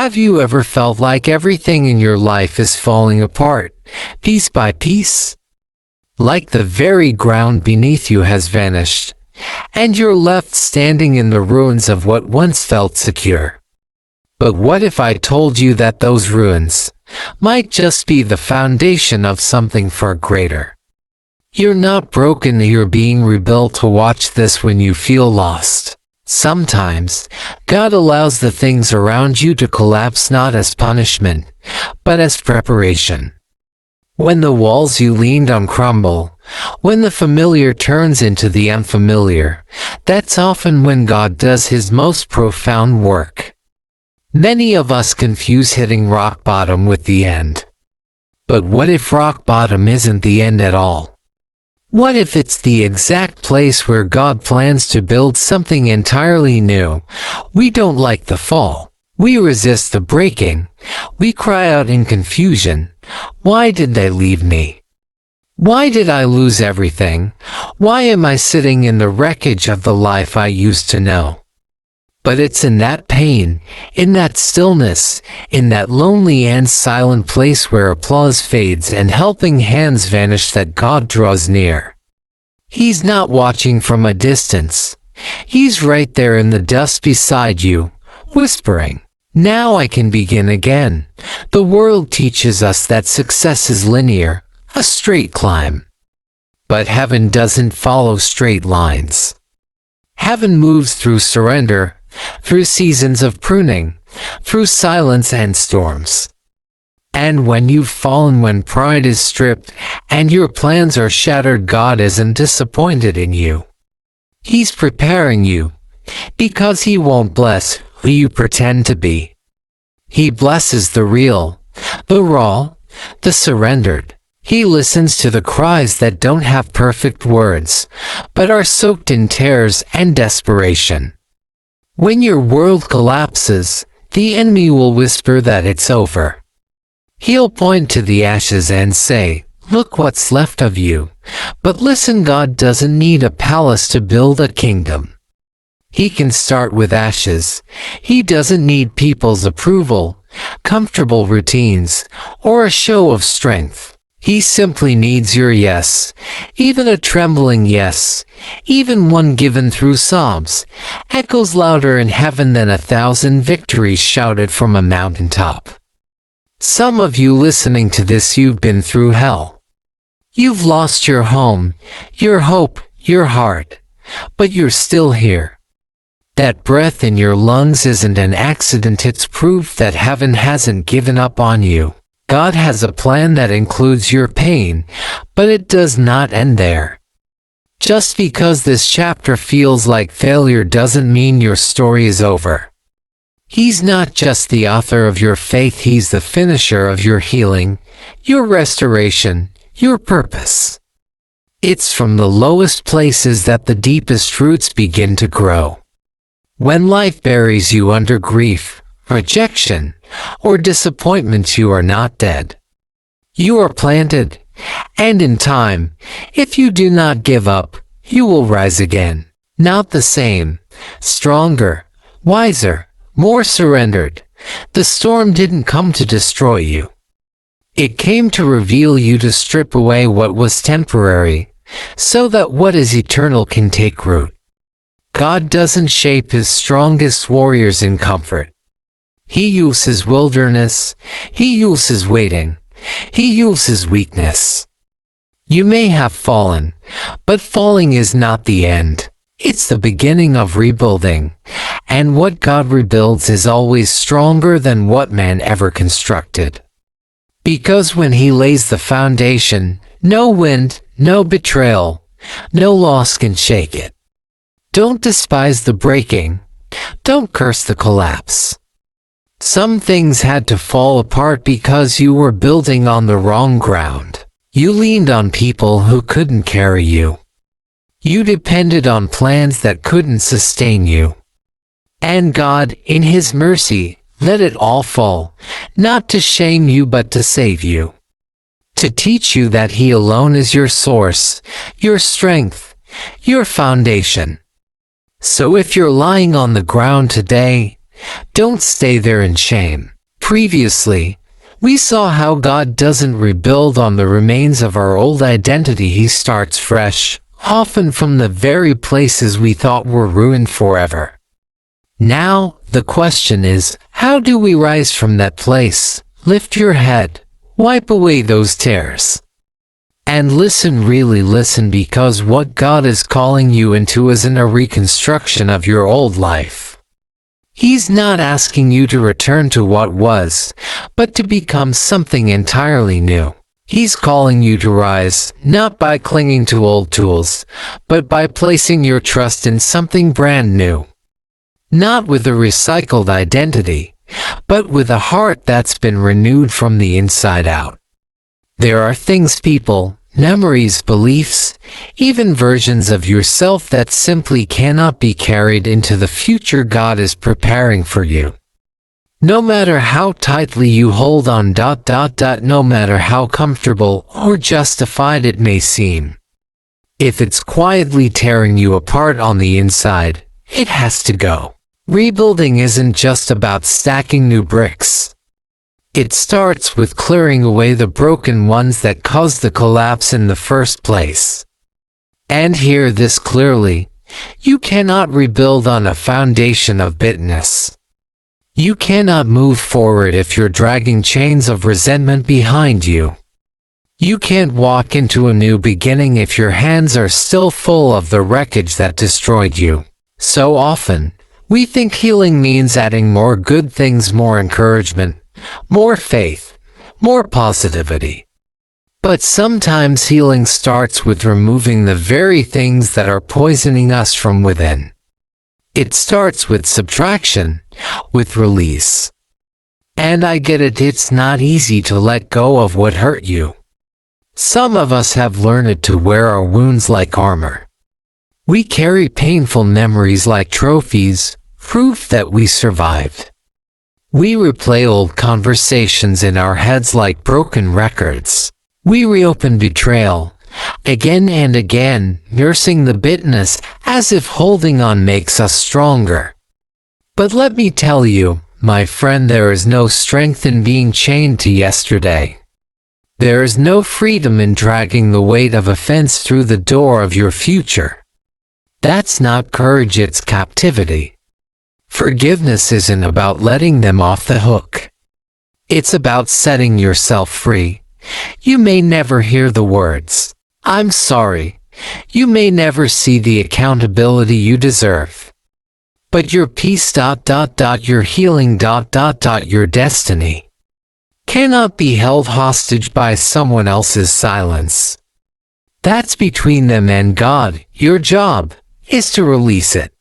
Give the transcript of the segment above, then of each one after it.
Have you ever felt like everything in your life is falling apart, piece by piece? Like the very ground beneath you has vanished, and you're left standing in the ruins of what once felt secure. But what if I told you that those ruins might just be the foundation of something far greater? You're not broken, you're being rebuilt. To watch this when you feel lost. Sometimes, God allows the things around you to collapse not as punishment, but as preparation. When the walls you leaned on crumble, when the familiar turns into the unfamiliar, that's often when God does His most profound work. Many of us confuse hitting rock bottom with the end. But what if rock bottom isn't the end at all? What if it's the exact place where God plans to build something entirely new? We don't like the fall. We resist the breaking. We cry out in confusion, "Why did they leave me? Why did I lose everything? Why am I sitting in the wreckage of the life I used to know?" But it's in that pain, in that stillness, in that lonely and silent place where applause fades and helping hands vanish that God draws near. He's not watching from a distance. He's right there in the dust beside you, whispering, "Now I can begin again." The world teaches us that success is linear, a straight climb. But heaven doesn't follow straight lines. Heaven moves through surrender, through seasons of pruning, through silence and storms. And when you've fallen, when pride is stripped, and your plans are shattered, God isn't disappointed in you. He's preparing you, because He won't bless who you pretend to be. He blesses the real, the raw, the surrendered. He listens to the cries that don't have perfect words, but are soaked in tears and desperation. When your world collapses, the enemy will whisper that it's over. He'll point to the ashes and say, "Look what's left of you." But listen, God doesn't need a palace to build a kingdom. He can start with ashes. He doesn't need people's approval, comfortable routines, or a show of strength. He simply needs your yes, even a trembling yes, even one given through sobs, echoes louder in heaven than 1,000 victories shouted from a mountaintop. Some of you listening to this, you've been through hell. You've lost your home, your hope, your heart, but you're still here. That breath in your lungs isn't an accident, it's proof that heaven hasn't given up on you. God has a plan that includes your pain, but it does not end there. Just because this chapter feels like failure doesn't mean your story is over. He's not just the author of your faith, He's the finisher of your healing, your restoration, your purpose. It's from the lowest places that the deepest roots begin to grow. When life buries you under grief, rejection, or disappointment, you are not dead. You are planted, and in time, if you do not give up, you will rise again. Not the same, stronger, wiser, more surrendered. The storm didn't come to destroy you. It came to reveal you, to strip away what was temporary, so that what is eternal can take root. God doesn't shape His strongest warriors in comfort. He uses wilderness. He uses waiting. He uses weakness. You may have fallen, but falling is not the end. It's the beginning of rebuilding. And what God rebuilds is always stronger than what man ever constructed. Because when He lays the foundation, no wind, no betrayal, no loss can shake it. Don't despise the breaking. Don't curse the collapse. Some things had to fall apart because you were building on the wrong ground. You leaned on people who couldn't carry you. You depended on plans that couldn't sustain you. And God, in His mercy, let it all fall, not to shame you but to save you. To teach you that He alone is your source, your strength, your foundation. So if you're lying on the ground today, Don't stay there in shame. Previously, we saw how God doesn't rebuild on the remains of our old identity. He starts fresh, often from the very places we thought were ruined forever. Now, the question is, how do we rise from that place? Lift your head, wipe away those tears. And listen, really listen, because what God is calling you into isn't a reconstruction of your old life. He's not asking you to return to what was, but to become something entirely new. He's calling you to rise, not by clinging to old tools, but by placing your trust in something brand new. Not with a recycled identity, but with a heart that's been renewed from the inside out. There are things, people, memories, beliefs, even versions of yourself that simply cannot be carried into the future God is preparing for you. No matter how tightly you hold on, no matter how comfortable or justified it may seem. If it's quietly tearing you apart on the inside, it has to go. Rebuilding isn't just about stacking new bricks. It starts with clearing away the broken ones that caused the collapse in the first place. And hear this clearly, you cannot rebuild on a foundation of bitterness. You cannot move forward if you're dragging chains of resentment behind you. You can't walk into a new beginning if your hands are still full of the wreckage that destroyed you. So often, we think healing means adding more good things, more encouragement, more faith, more positivity. But sometimes healing starts with removing the very things that are poisoning us from within. It starts with subtraction, with release. And I get it, it's not easy to let go of what hurt you. Some of us have learned to wear our wounds like armor. We carry painful memories like trophies, proof that we survived. We replay old conversations in our heads like broken records. We reopen betrayal, again and again, nursing the bitterness as if holding on makes us stronger. But let me tell you, my friend, there is no strength in being chained to yesterday. There is no freedom in dragging the weight of offense through the door of your future. That's not courage, it's captivity. Forgiveness isn't about letting them off the hook. It's about setting yourself free. You may never hear the words, "I'm sorry." You may never see the accountability you deserve. But your peace, your healing, your destiny cannot be held hostage by someone else's silence. That's between them and God. Your job is to release it.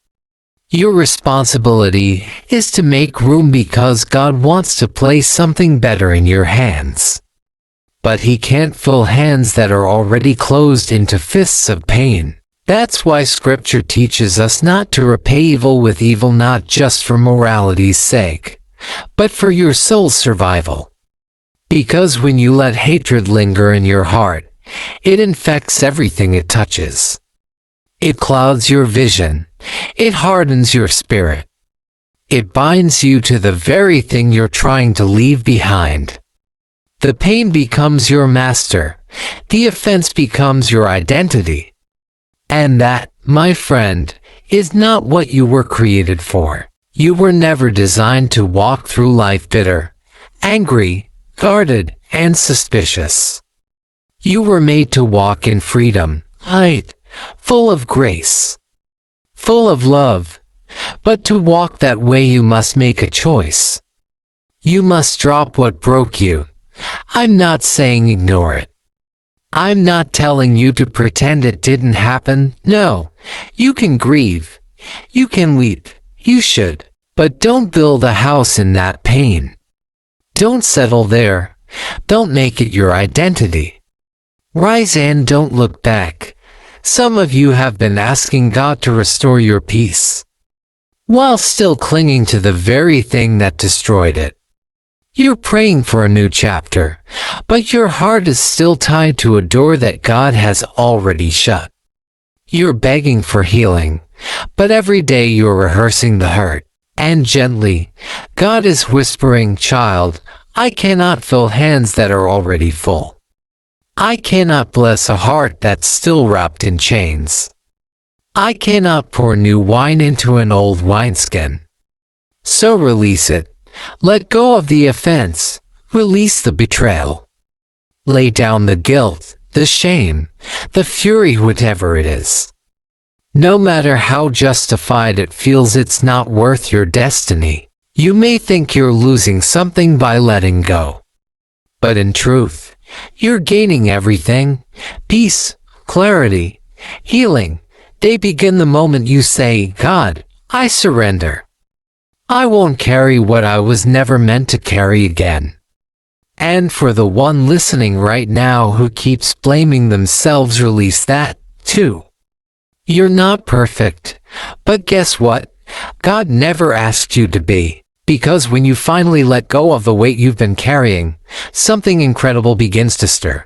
Your responsibility is to make room, because God wants to place something better in your hands. But He can't fill hands that are already closed into fists of pain. That's why Scripture teaches us not to repay evil with evil, not just for morality's sake, but for your soul's survival. Because when you let hatred linger in your heart, it infects everything it touches. It clouds your vision. It hardens your spirit. It binds you to the very thing you're trying to leave behind. The pain becomes your master. The offense becomes your identity. And that, my friend, is not what you were created for. You were never designed to walk through life bitter, angry, guarded, and suspicious. You were made to walk in freedom, light, full of grace, full of love. But to walk that way you must make a choice. You must drop what broke you. I'm not saying ignore it. I'm not telling you to pretend it didn't happen. No, you can grieve. You can weep. You should. But don't build a house in that pain. Don't settle there. Don't make it your identity. Rise and don't look back. Some of you have been asking God to restore your peace, while still clinging to the very thing that destroyed it. You're praying for a new chapter, but your heart is still tied to a door that God has already shut. You're begging for healing, but every day you're rehearsing the hurt. And gently, God is whispering, child, I cannot fill hands that are already full. I cannot bless a heart that's still wrapped in chains. I cannot pour new wine into an old wineskin. So release it. Let go of the offense. Release the betrayal. Lay down the guilt, the shame, the fury, whatever it is. No matter how justified it feels, it's not worth your destiny. You may think you're losing something by letting go. But in truth, you're gaining everything. Peace, clarity, healing. They begin the moment you say, God, I surrender. I won't carry what I was never meant to carry again. And for the one listening right now who keeps blaming themselves, release that, too. You're not perfect, but guess what? God never asked you to be. Because when you finally let go of the weight you've been carrying, something incredible begins to stir.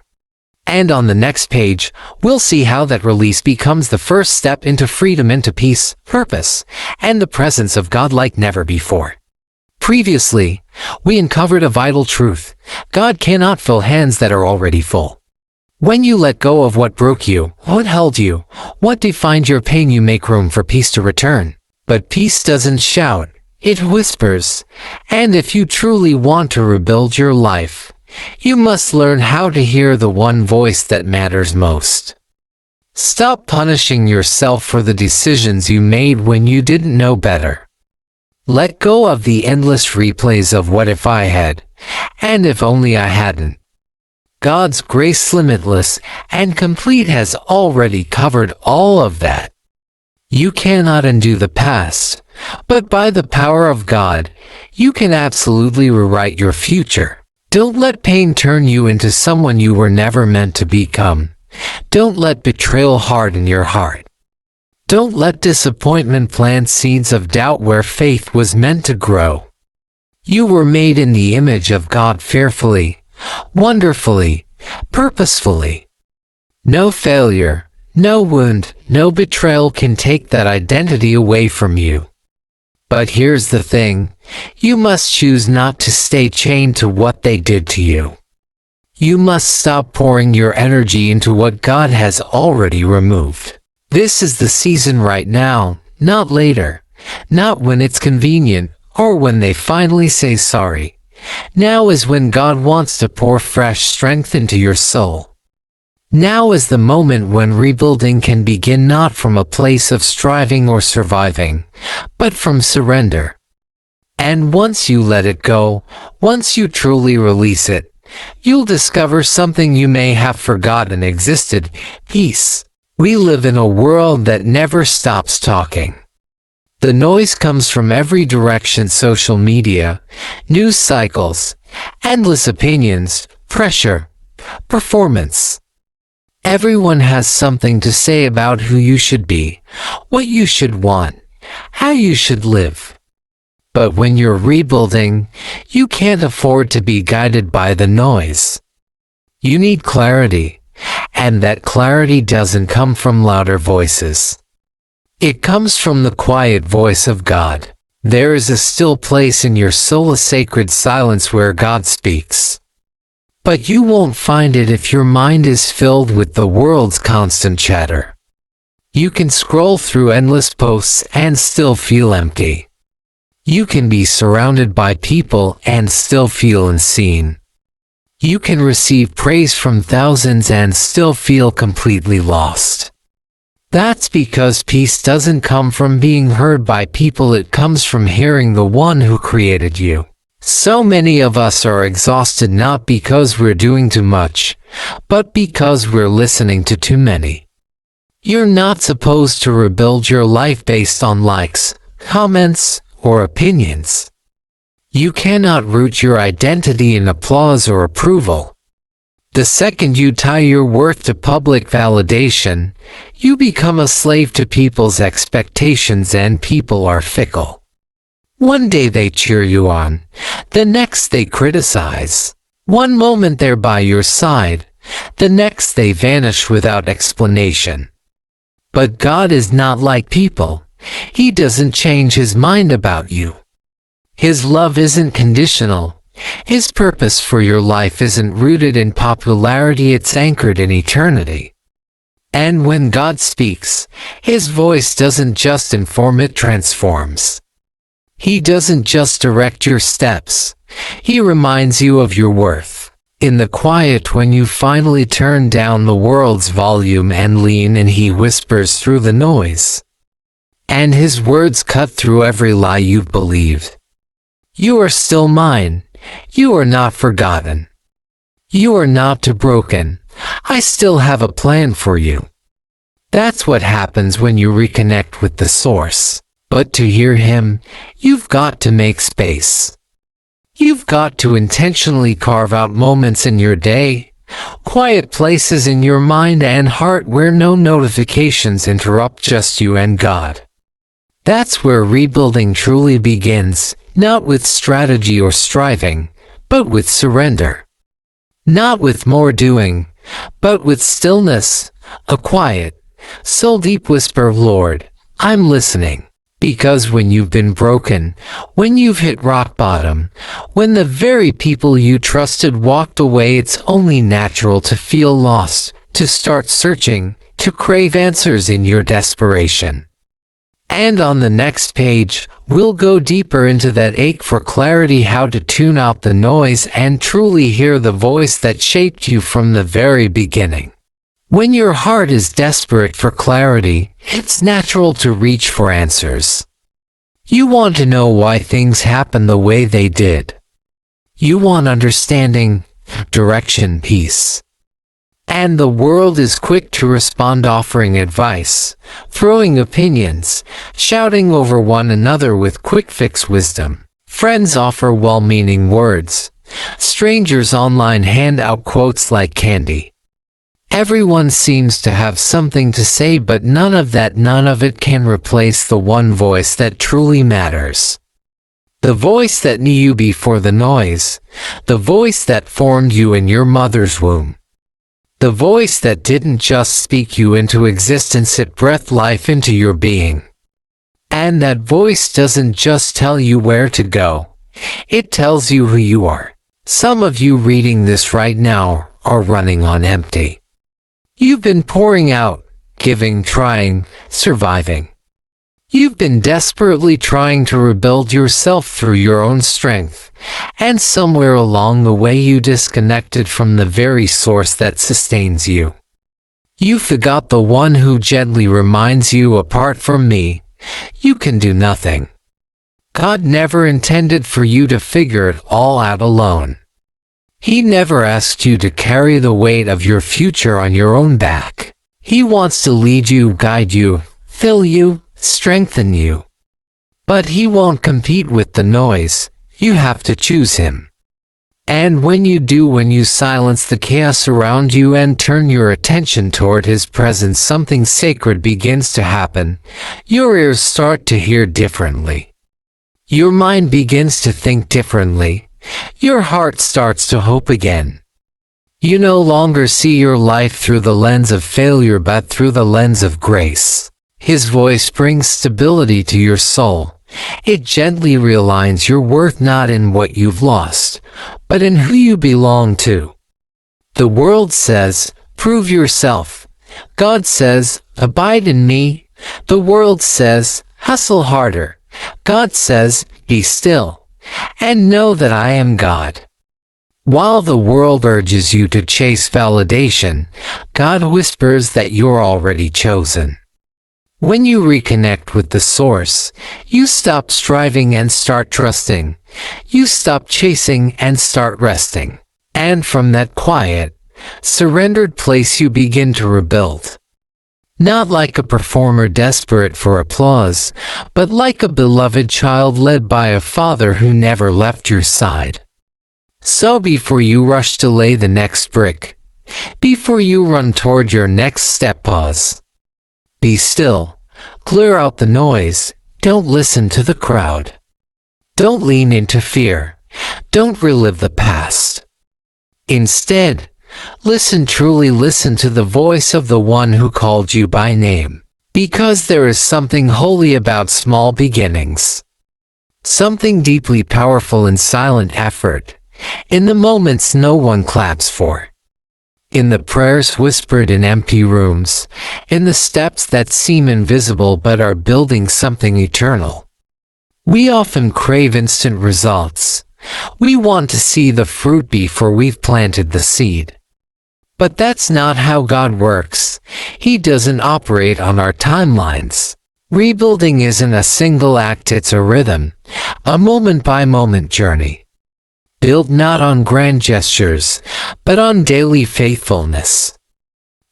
And on the next page, we'll see how that release becomes the first step into freedom, into peace, purpose, and the presence of God like never before. Previously, we uncovered a vital truth. God cannot fill hands that are already full. When you let go of what broke you, what held you, what defined your pain, you make room for peace to return. But peace doesn't shout, it whispers. And if you truly want to rebuild your life, you must learn how to hear the one voice that matters most. Stop punishing yourself for the decisions you made when you didn't know better. Let go of the endless replays of what if I had, and if only I hadn't. God's grace, limitless and complete, has already covered all of that. You cannot undo the past, but by the power of God, you can absolutely rewrite your future. Don't let pain turn you into someone you were never meant to become. Don't let betrayal harden your heart. Don't let disappointment plant seeds of doubt where faith was meant to grow. You were made in the image of God, fearfully, wonderfully, purposefully. No failure, no wound, no betrayal can take that identity away from you. But here's the thing, you must choose not to stay chained to what they did to you. You must stop pouring your energy into what God has already removed. This is the season right now, not later, not when it's convenient, or when they finally say sorry. Now is when God wants to pour fresh strength into your soul. Now is the moment when rebuilding can begin, not from a place of striving or surviving, but from surrender. And once you let it go, once you truly release it, you'll discover something you may have forgotten existed: peace. We live in a world that never stops talking. The noise comes from every direction: social media, news cycles, endless opinions, pressure, performance. Everyone has something to say about who you should be, what you should want, how you should live. But when you're rebuilding, you can't afford to be guided by the noise. You need clarity, and that clarity doesn't come from louder voices. It comes from the quiet voice of God. There is a still place in your soul, a sacred silence where God speaks. But you won't find it if your mind is filled with the world's constant chatter. You can scroll through endless posts and still feel empty. You can be surrounded by people and still feel unseen. You can receive praise from thousands and still feel completely lost. That's because peace doesn't come from being heard by people, it comes from hearing the one who created you. So many of us are exhausted not because we're doing too much, but because we're listening to too many. You're not supposed to rebuild your life based on likes, comments, or opinions. You cannot root your identity in applause or approval. The second you tie your worth to public validation, you become a slave to people's expectations, and people are fickle. One day they cheer you on, the next they criticize. One moment they're by your side, the next they vanish without explanation. But God is not like people. He doesn't change his mind about you. His love isn't conditional. His purpose for your life isn't rooted in popularity, it's anchored in eternity. And when God speaks, His voice doesn't just inform, it transforms. He doesn't just direct your steps. He reminds you of your worth. In the quiet, when you finally turn down the world's volume and lean in, He whispers through the noise. And His words cut through every lie you've believed. You are still mine. You are not forgotten. You are not too broken. I still have a plan for you. That's what happens when you reconnect with the source. But to hear Him, you've got to make space. You've got to intentionally carve out moments in your day, quiet places in your mind and heart where no notifications interrupt, just you and God. That's where rebuilding truly begins, not with strategy or striving, but with surrender. Not with more doing, but with stillness, a quiet, soul-deep whisper of, Lord, I'm listening. Because when you've been broken, when you've hit rock bottom, when the very people you trusted walked away, it's only natural to feel lost, to start searching, to crave answers in your desperation. And on the next page, we'll go deeper into that ache for clarity, how to tune out the noise and truly hear the voice that shaped you from the very beginning. When your heart is desperate for clarity, it's natural to reach for answers. You want to know why things happen the way they did. You want understanding, direction, peace. And the world is quick to respond, offering advice, throwing opinions, shouting over one another with quick-fix wisdom. Friends offer well-meaning words. Strangers online hand out quotes like candy. Everyone seems to have something to say, but none of it can replace the one voice that truly matters. The voice that knew you before the noise. The voice that formed you in your mother's womb. The voice that didn't just speak you into existence, it breathed life into your being. And that voice doesn't just tell you where to go. It tells you who you are. Some of you reading this right now are running on empty. You've been pouring out, giving, trying, surviving. You've been desperately trying to rebuild yourself through your own strength, and somewhere along the way you disconnected from the very source that sustains you. You forgot the one who gently reminds you, apart from me, you can do nothing. God never intended for you to figure it all out alone. He never asked you to carry the weight of your future on your own back. He wants to lead you, guide you, fill you, strengthen you. But He won't compete with the noise. You have to choose Him. And when you do, when you silence the chaos around you and turn your attention toward His presence, something sacred begins to happen. Your ears start to hear differently. Your mind begins to think differently. Your heart starts to hope again. You no longer see your life through the lens of failure, but through the lens of grace. His voice brings stability to your soul. It gently realigns your worth, not in what you've lost, but in who you belong to. The world says, prove yourself. God says, abide in me. The world says, hustle harder. God says, be still and know that I am God. While the world urges you to chase validation, God whispers that you're already chosen. When you reconnect with the source, you stop striving and start trusting. You stop chasing and start resting. And from that quiet, surrendered place you begin to rebuild. Not like a performer desperate for applause, but like a beloved child led by a father who never left your side. So before you rush to lay the next brick, before you run toward your next step, pause. Be still. Clear out the noise. Don't listen to the crowd. Don't lean into fear. Don't relive the past. Instead, listen, truly listen to the voice of the one who called you by name. Because there is something holy about small beginnings. Something deeply powerful in silent effort, in the moments no one claps for. In the prayers whispered in empty rooms, in the steps that seem invisible but are building something eternal. We often crave instant results. We want to see the fruit before we've planted the seed. But that's not how God works. He doesn't operate on our timelines. Rebuilding isn't a single act, it's a rhythm, a moment-by-moment journey. Built not on grand gestures, but on daily faithfulness.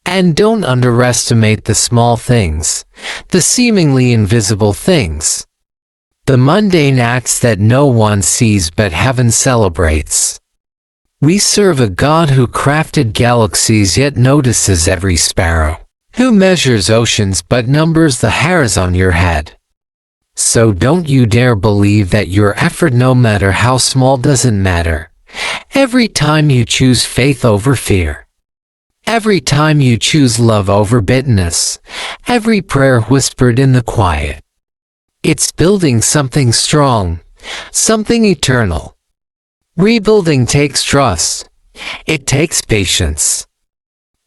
And don't underestimate the small things, the seemingly invisible things. The mundane acts that no one sees but heaven celebrates. We serve a God who crafted galaxies yet notices every sparrow, who measures oceans but numbers the hairs on your head. So don't you dare believe that your effort, no matter how small, doesn't matter. Every time you choose faith over fear, every time you choose love over bitterness, every prayer whispered in the quiet, it's building something strong, something eternal. Rebuilding takes trust. It takes patience.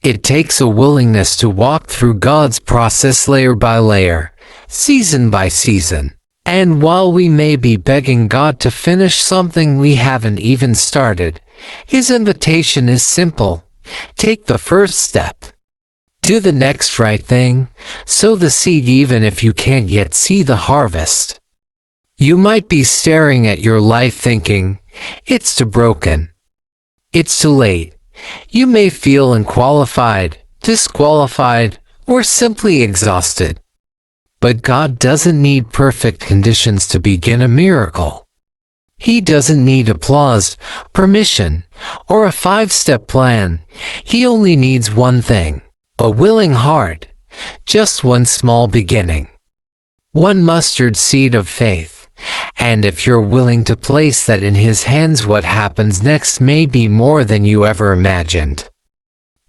It takes a willingness to walk through God's process layer by layer, season by season. And while we may be begging God to finish something we haven't even started, His invitation is simple. Take the first step. Do the next right thing. Sow the seed even if you can't yet see the harvest. You might be staring at your life thinking, it's too broken. It's too late. You may feel unqualified, disqualified, or simply exhausted. But God doesn't need perfect conditions to begin a miracle. He doesn't need applause, permission, or a 5-step plan. He only needs one thing, a willing heart, just one small beginning. One mustard seed of faith. And if you're willing to place that in His hands, what happens next may be more than you ever imagined.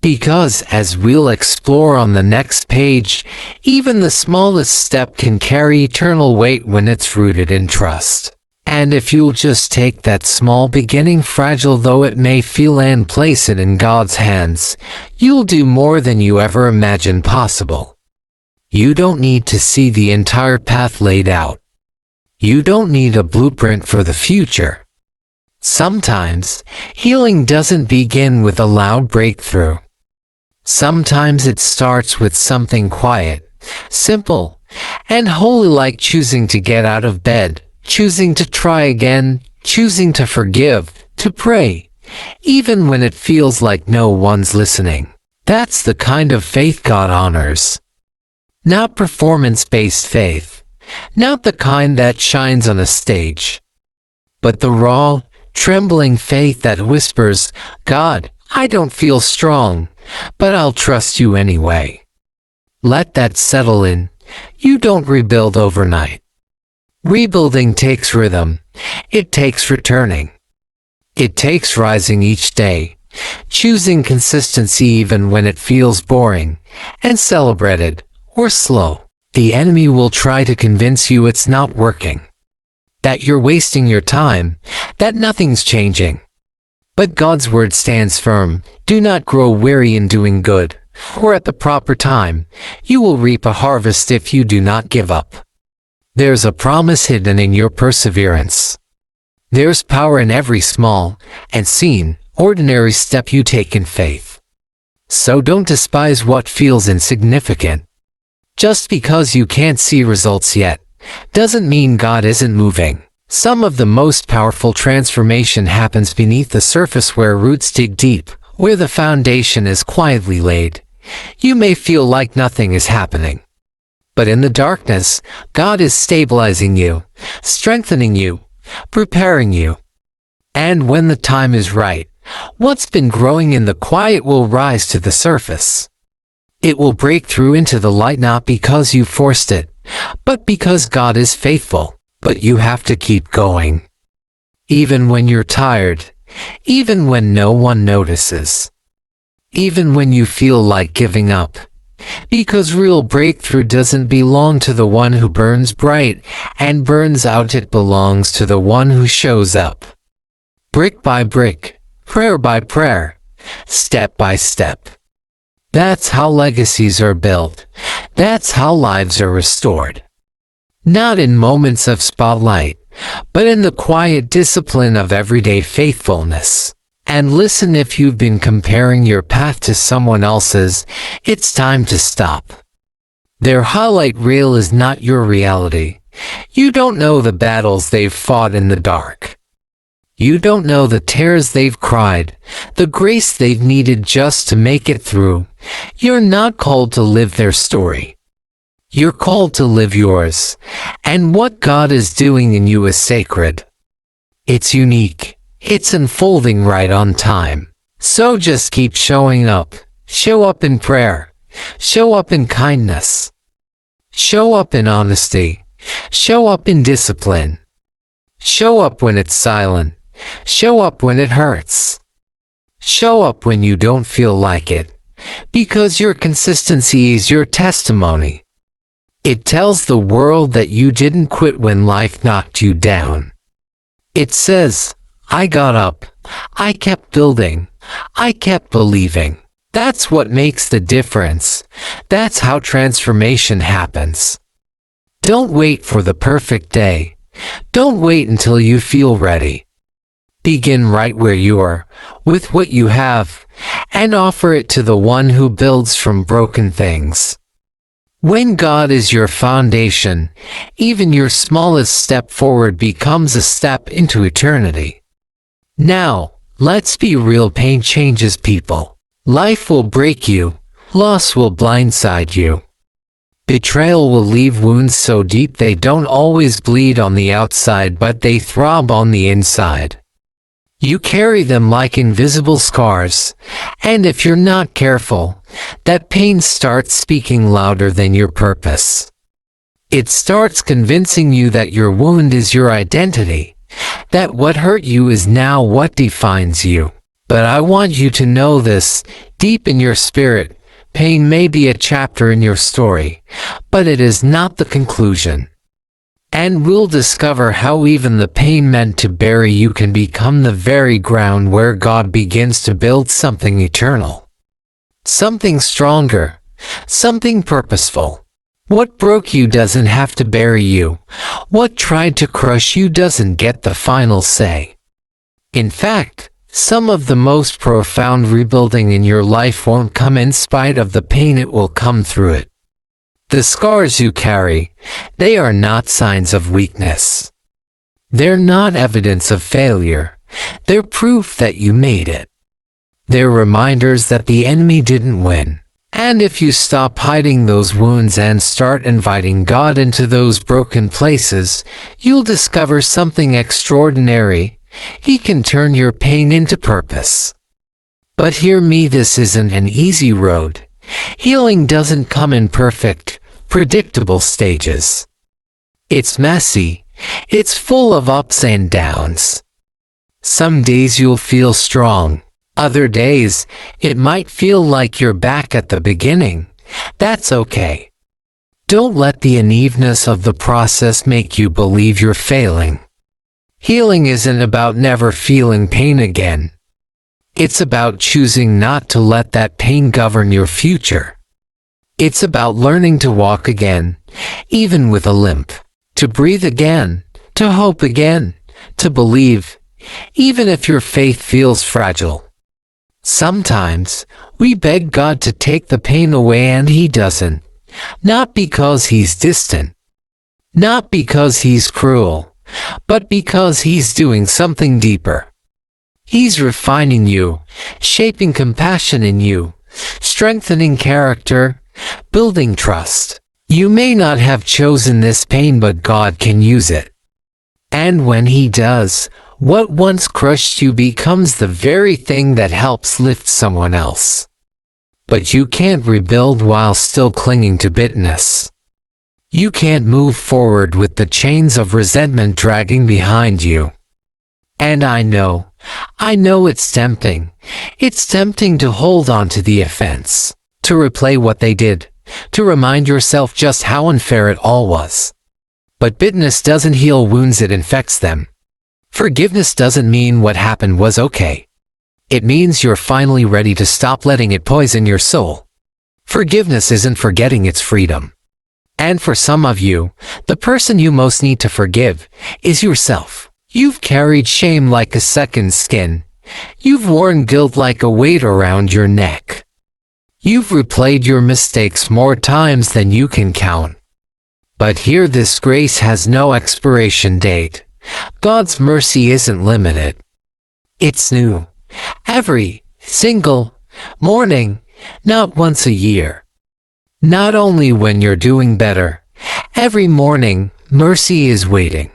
Because, as we'll explore on the next page, even the smallest step can carry eternal weight when it's rooted in trust. And if you'll just take that small beginning, fragile though it may feel, and place it in God's hands, you'll do more than you ever imagined possible. You don't need to see the entire path laid out. You don't need a blueprint for the future. Sometimes, healing doesn't begin with a loud breakthrough. Sometimes it starts with something quiet, simple, and holy, like choosing to get out of bed, choosing to try again, choosing to forgive, to pray, even when it feels like no one's listening. That's the kind of faith God honors. Not performance-based faith. Not the kind that shines on a stage, but the raw, trembling faith that whispers, God, I don't feel strong, but I'll trust you anyway. Let that settle in. You don't rebuild overnight. Rebuilding takes rhythm. It takes returning. It takes rising each day, choosing consistency even when it feels boring, and celebrated or slow. The enemy will try to convince you it's not working, that you're wasting your time, that nothing's changing. But God's word stands firm. Do not grow weary in doing good, for at the proper time, you will reap a harvest if you do not give up. There's a promise hidden in your perseverance. There's power in every small and seen, ordinary step you take in faith. So don't despise what feels insignificant. Just because you can't see results yet, doesn't mean God isn't moving. Some of the most powerful transformation happens beneath the surface, where roots dig deep, where the foundation is quietly laid. You may feel like nothing is happening. But in the darkness, God is stabilizing you, strengthening you, preparing you. And when the time is right, what's been growing in the quiet will rise to the surface. It will break through into the light, not because you forced it, but because God is faithful. But you have to keep going. Even when you're tired, even when no one notices, even when you feel like giving up, Because real breakthrough doesn't belong to the one who burns bright and burns out. It belongs to the one who shows up. Brick by brick, prayer by prayer, step by step. That's how legacies are built. That's how lives are restored. Not in moments of spotlight, but in the quiet discipline of everyday faithfulness. And listen, if you've been comparing your path to someone else's, it's time to stop. Their highlight reel is not your reality. You don't know the battles they've fought in the dark. You don't know the tears they've cried, the grace they've needed just to make it through. You're not called to live their story. You're called to live yours. And what God is doing in you is sacred. It's unique. It's unfolding right on time. So just keep showing up. Show up in prayer. Show up in kindness. Show up in honesty. Show up in discipline. Show up when it's silent. Show up when it hurts. Show up when you don't feel like it. Because your consistency is your testimony. It tells the world that you didn't quit when life knocked you down. It says, I got up. I kept building. I kept believing. That's what makes the difference. That's how transformation happens. Don't wait for the perfect day. Don't wait until you feel ready. Begin right where you are, with what you have, and offer it to the one who builds from broken things. When God is your foundation, even your smallest step forward becomes a step into eternity. Now, let's be real. Pain changes people. Life will break you. Loss will blindside you. Betrayal will leave wounds so deep they don't always bleed on the outside, but they throb on the inside. You carry them like invisible scars, and if you're not careful, that pain starts speaking louder than your purpose. It starts convincing you that your wound is your identity, that what hurt you is now what defines you. But I want you to know this, deep in your spirit, pain may be a chapter in your story, but it is not the conclusion. And we'll discover how even the pain meant to bury you can become the very ground where God begins to build something eternal. Something stronger, something purposeful. What broke you doesn't have to bury you. What tried to crush you doesn't get the final say. In fact, some of the most profound rebuilding in your life won't come in spite of the pain, it will come through it. The scars you carry, they are not signs of weakness. They're not evidence of failure. They're proof that you made it. They're reminders that the enemy didn't win. And if you stop hiding those wounds and start inviting God into those broken places, you'll discover something extraordinary. He can turn your pain into purpose. But hear me, this isn't an easy road. Healing doesn't come in perfect, predictable stages. It's messy. It's full of ups and downs. Some days you'll feel strong. Other days, it might feel like you're back at the beginning. That's okay. Don't let the unevenness of the process make you believe you're failing. Healing isn't about never feeling pain again. It's about choosing not to let that pain govern your future. It's about learning to walk again, even with a limp, to breathe again, to hope again, to believe, even if your faith feels fragile. Sometimes, we beg God to take the pain away and He doesn't. Not because He's distant. Not because He's cruel. But because He's doing something deeper. He's refining you, shaping compassion in you, strengthening character, building trust. You may not have chosen this pain, but God can use it. And when He does, what once crushed you becomes the very thing that helps lift someone else. But you can't rebuild while still clinging to bitterness. You can't move forward with the chains of resentment dragging behind you. And I know it's tempting. It's tempting to hold on to the offense, to replay what they did, to remind yourself just how unfair it all was. But bitterness doesn't heal wounds, it infects them. Forgiveness doesn't mean what happened was okay. It means you're finally ready to stop letting it poison your soul. Forgiveness isn't forgetting, it's freedom. And for some of you, the person you most need to forgive is yourself. You've carried shame like a second skin. You've worn guilt like a weight around your neck. You've replayed your mistakes more times than you can count. But here, this grace has no expiration date. God's mercy isn't limited. It's new. Every single morning, not once a year. Not only when you're doing better. Every morning, mercy is waiting.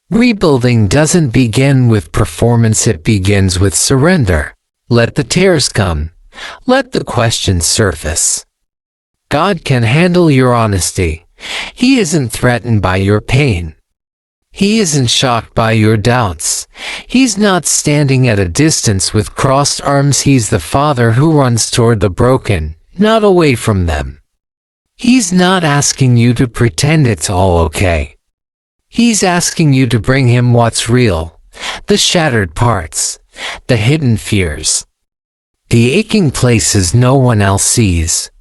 Rebuilding doesn't begin with performance, it begins with surrender. Let the tears come. Let the questions surface. God can handle your honesty. He isn't threatened by your pain. He isn't shocked by your doubts. He's not standing at a distance with crossed arms. He's the Father who runs toward the broken, not away from them. He's not asking you to pretend it's all okay. He's asking you to bring him what's real, the shattered parts, the hidden fears, the aching places no one else sees.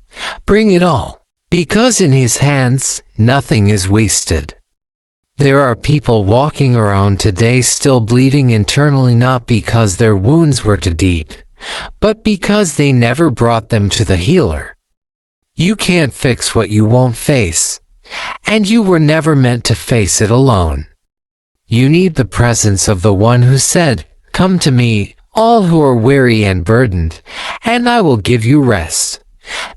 Bring it all, because in his hands, nothing is wasted. There are people walking around today still bleeding internally, not because their wounds were too deep, but because they never brought them to the healer. You can't fix what you won't face, and you were never meant to face it alone. You need the presence of the one who said, "Come to me, all who are weary and burdened, and I will give you rest."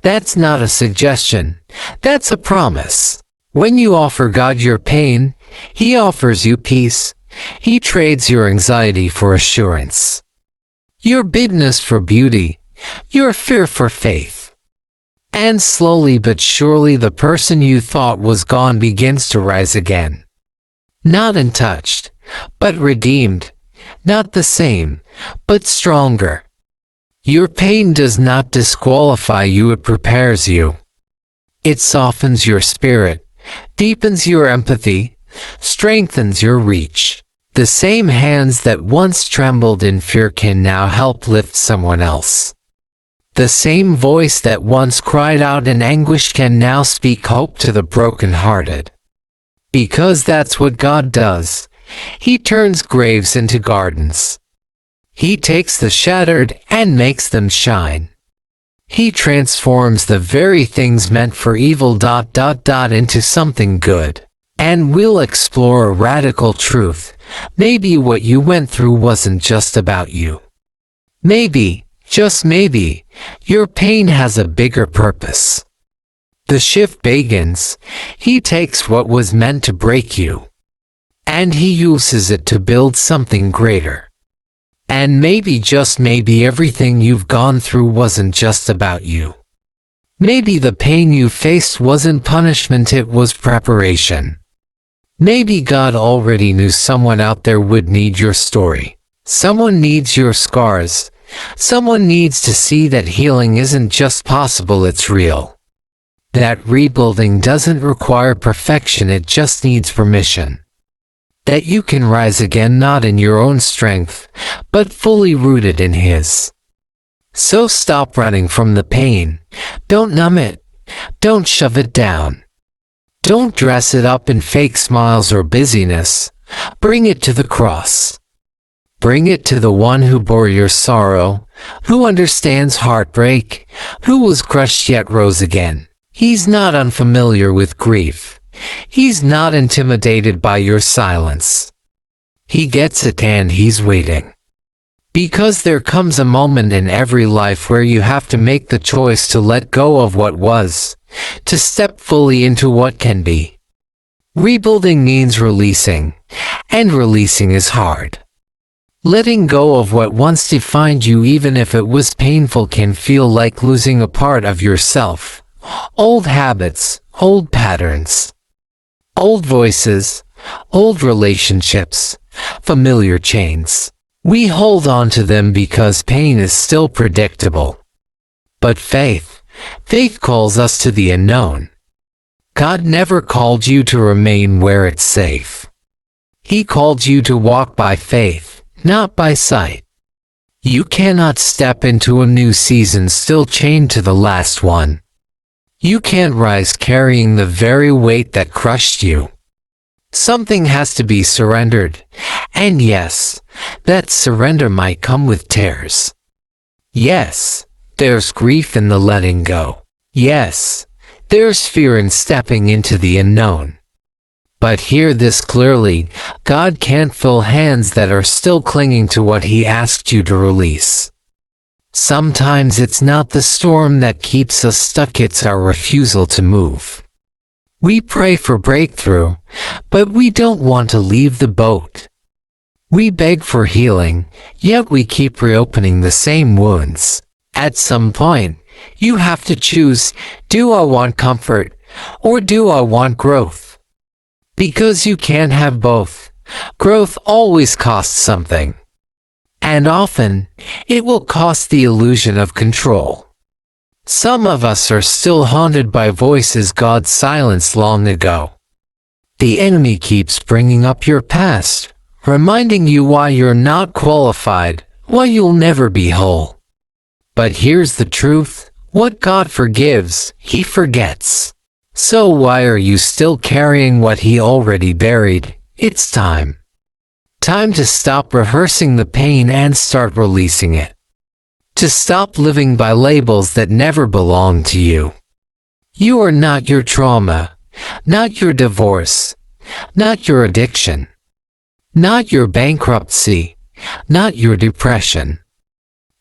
That's not a suggestion, that's a promise. When you offer God your pain, He offers you peace. He trades your anxiety for assurance, your bitterness for beauty, your fear for faith. And slowly but surely the person you thought was gone begins to rise again. Not untouched, but redeemed. Not the same, but stronger. Your pain does not disqualify you, it prepares you. It softens your spirit, deepens your empathy, strengthens your reach. The same hands that once trembled in fear can now help lift someone else. The same voice that once cried out in anguish can now speak hope to the brokenhearted. Because that's what God does. He turns graves into gardens. He takes the shattered and makes them shine. He transforms the very things meant for evil ... into something good. And we'll explore a radical truth. Maybe what you went through wasn't just about you. Maybe, just maybe, your pain has a bigger purpose. The shift begins. He takes what was meant to break you, and He uses it to build something greater. And maybe, just maybe, everything you've gone through wasn't just about you. Maybe the pain you faced wasn't punishment, it was preparation. Maybe God already knew someone out there would need your story. Someone needs your scars. Someone needs to see that healing isn't just possible, it's real. That rebuilding doesn't require perfection, it just needs permission. That you can rise again, not in your own strength, but fully rooted in His. So stop running from the pain. Don't numb it. Don't shove it down. Don't dress it up in fake smiles or busyness. Bring it to the cross. Bring it to the one who bore your sorrow, who understands heartbreak, who was crushed yet rose again. He's not unfamiliar with grief. He's not intimidated by your silence. He gets it, and He's waiting. Because there comes a moment in every life where you have to make the choice to let go of what was, to step fully into what can be. Rebuilding means releasing, and releasing is hard. Letting go of what once defined you, even if it was painful, can feel like losing a part of yourself. Old habits, old patterns, old voices, old relationships, familiar chains. We hold on to them because pain is still predictable. But faith, Faith calls us to the unknown. God never called you to remain where it's safe. He called you to walk by faith, not by sight. You cannot step into a new season still chained to the last one. You can't rise carrying the very weight that crushed you. Something has to be surrendered, and yes, that surrender might come with tears. Yes, there's grief in the letting go. Yes, there's fear in stepping into the unknown. But hear this clearly, God can't fill hands that are still clinging to what He asked you to release. Sometimes it's not the storm that keeps us stuck, it's our refusal to move. We pray for breakthrough, but we don't want to leave the boat. We beg for healing, yet we keep reopening the same wounds. At some point, you have to choose, do I want comfort, or do I want growth? Because you can't have both. Growth always costs something. And often, it will cost the illusion of control. Some of us are still haunted by voices God silenced long ago. The enemy keeps bringing up your past, reminding you why you're not qualified, why you'll never be whole. But here's the truth, what God forgives, He forgets. So why are you still carrying what He already buried? It's time. Time to stop rehearsing the pain and start releasing it. To stop living by labels that never belong to you. You are not your trauma, not your divorce, not your addiction, not your bankruptcy, not your depression.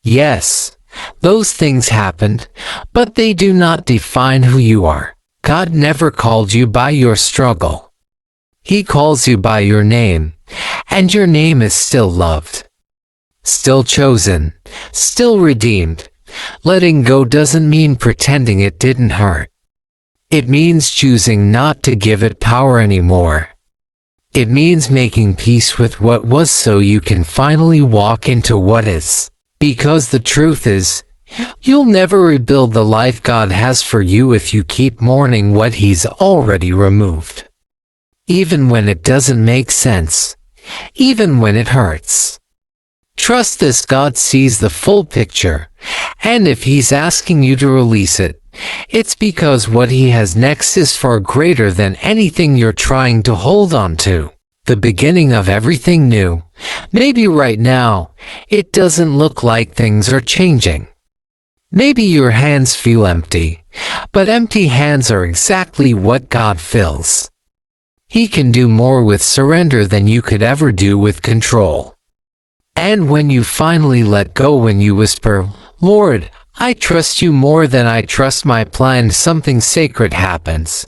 Yes, those things happened, but they do not define who you are. God never called you by your struggle. He calls you by your name, and your name is still loved. Still chosen, still redeemed. Letting go doesn't mean pretending it didn't hurt. It means choosing not to give it power anymore. It means making peace with what was so you can finally walk into what is. Because the truth is, you'll never rebuild the life God has for you if you keep mourning what He's already removed. Even when it doesn't make sense. Even when it hurts. Trust this, God sees the full picture, and if He's asking you to release it, it's because what He has next is far greater than anything you're trying to hold on to. The beginning of everything new. Maybe right now, it doesn't look like things are changing. Maybe your hands feel empty, but empty hands are exactly what God fills. He can do more with surrender than you could ever do with control. And when you finally let go, when you whisper, Lord, I trust you more than I trust my plan, something sacred happens.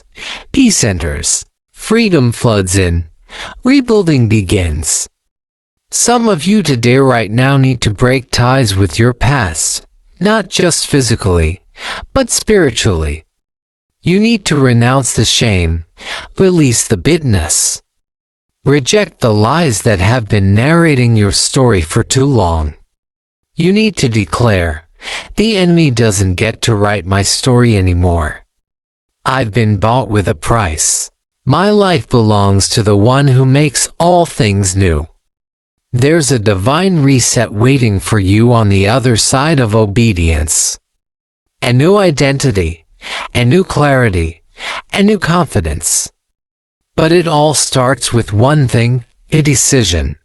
Peace enters. Freedom floods in. Rebuilding begins. Some of you today right now need to break ties with your past, not just physically, but spiritually. You need to renounce the shame, release the bitterness. Reject the lies that have been narrating your story for too long. You need to declare, the enemy doesn't get to write my story anymore. I've been bought with a price. My life belongs to the one who makes all things new. There's a divine reset waiting for you on the other side of obedience. A new identity, a new clarity, a new confidence. But it all starts with one thing, a decision.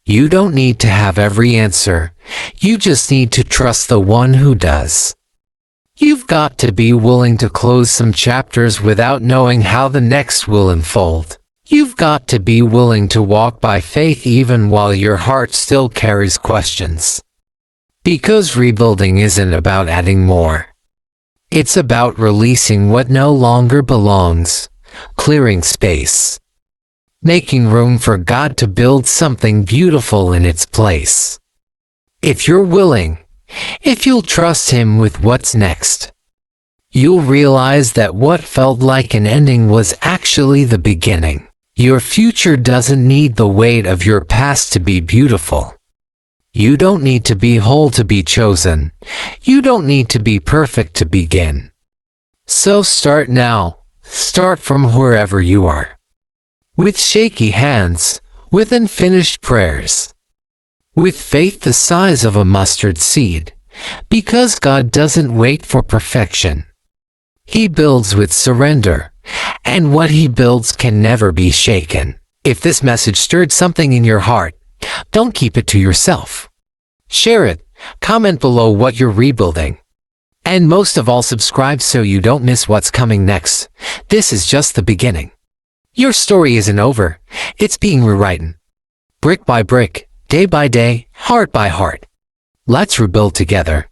You don't need to have every answer. You just need to trust the one who does. You've got to be willing to close some chapters without knowing how the next will unfold. You've got to be willing to walk by faith even while your heart still carries questions. Because rebuilding isn't about adding more. It's about releasing what no longer belongs. Clearing space. Making room for God to build something beautiful in its place. If you're willing, if you'll trust Him with what's next, you'll realize that what felt like an ending was actually the beginning. Your future doesn't need the weight of your past to be beautiful. You don't need to be whole to be chosen. You don't need to be perfect to begin. So start now. Start from wherever you are. With shaky hands, with unfinished prayers. With faith the size of a mustard seed. Because God doesn't wait for perfection. He builds with surrender. And what He builds can never be shaken. If this message stirred something in your heart, don't keep it to yourself. Share it, comment below what you're rebuilding. And most of all, subscribe so you don't miss what's coming next. This is just the beginning. Your story isn't over. It's being rewritten. Brick by brick, day by day, heart by heart. Let's rebuild together.